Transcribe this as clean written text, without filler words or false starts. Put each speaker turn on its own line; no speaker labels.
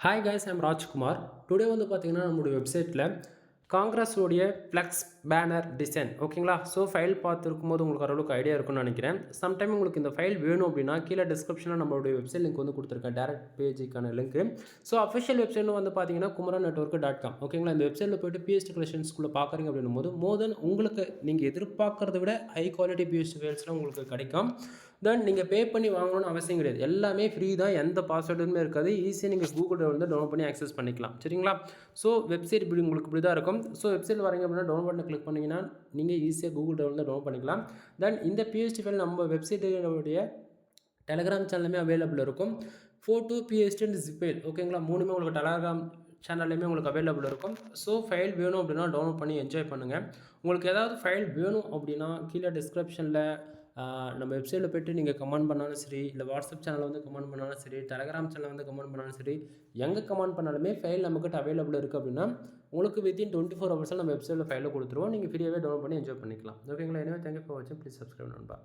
Hi guys, I'm Rajkumar. Today வந்து பார்த்தீங்கன்னா நம்மளுடைய வெப்சைட்டில் காங்கிரஸோடைய ஃப்ளெக்ஸ் பேனர் டிசைன் ஓகேங்களா. ஸோ ஃபைல் பார்த்துருக்கும் போது உங்களுக்கு ஓரளவுக்கு ஐடியா இருக்கும்னு நினைக்கிறேன். சம்டைம் உங்களுக்கு இந்த ஃபைல் வேணும் அப்படின்னா கீழே டிஸ்கிரிப்ஷனில் நம்மளுடைய வெப்சைட் லிங்க் வந்து கொடுத்துருக்கேன், டேரக்ட் பேஜுக்கான லிங்க்கு. ஸோ அஃபிஷியல் வெப்சைட் வந்து பார்த்தீங்கன்னா kumaranetwork.com ஓகேங்களா. இந்த வெப்சைட்டில் போய்ட்டு பிஎஸ்டி கலெக்ஷன்ஸ்குள்ளே பார்க்குறீங்க அப்படின்னும் போது மோர் உங்களுக்கு நீங்கள் எதிர்பார்க்கறத விட ஹை குவாலிட்டி பிஎஸ்டி ஃபைல்ஸ்லாம் உங்களுக்கு கிடைக்கும். தென் நீங்கள் பே பண்ணி வாங்கணும்னு அவசியம் கிடையாது, எல்லாமே ஃப்ரீ தான், எந்த பாஸ்வேர்டுமே இருக்காது. ஈஸியாக நீங்கள் கூகுளில் வந்து டவுன்லோட் பண்ணி ஆக்சஸ் பண்ணிக்கலாம், சரிங்களா. ஸோ வெப்சைட் இப்படி உங்களுக்கு இப்படி தான் இருக்கும். ஸோ வெப்சைட் வரீங்க அப்படின்னா டவுன்லோட் பண்ணி கிளிக் பண்ணிங்கன்னா நீங்கள் ஈஸியாக கூகுள் டவுன்லோட் பண்ணிக்கலாம். தென் இந்த பிஎஸ்டி ஃபைல் நம்ம வெப்சைட்டுடைய டெலகிராம் சேனலுமே அவைலபிள் இருக்கும். ஃபோட்டோ பிஎஸ்டி அண்ட் ஜிபைல் ஓகேங்களா, மூணுமே உங்களுக்கு டெலகிராம் சேனல்லையுமே உங்களுக்கு அவைலபிள் இருக்கும். ஸோ ஃபைல் வேணும் அப்படின்னா டவுன்லோட் பண்ணி என்ஜாய் பண்ணுங்கள். உங்களுக்கு ஏதாவது ஃபைல் வேணும் அப்படின்னா கீழே டிஸ்கிரிப்ஷனில் நம்ம வெப்சைட்டில் போய்ட்டு நீங்கள் கமெண்ட் பண்ணாலும் சரி, இல்லை வாட்ஸ்அப் சேனலில் வந்து கமெண்ட் பண்ணாலும் சரி, டெலகிராம் சேனலில் வந்து கமெண்ட் பண்ணாலும் சரி, எங்கே கமெண்ட் பண்ணாலுமே ஃபைல் நம்மக்கிட்ட அவைலபிள் இருக்குது அப்படின்னா உங்களுக்கு வித்தின் 24 ஹவர்ஸில் நம்ம வெப்சைட்டில் ஃபைலை கொடுத்துருவோம். நீங்கள் ஃப்ரீயாகவே டவுன்லோட் பண்ணி என்ஜாய் பண்ணிக்கலாம், ஓகேங்களா. எனவே தேங்க்யூ ஃபார் வாட்சிங். ப்ளீஸ் சப்ஸ்கிரைப் நண்பா.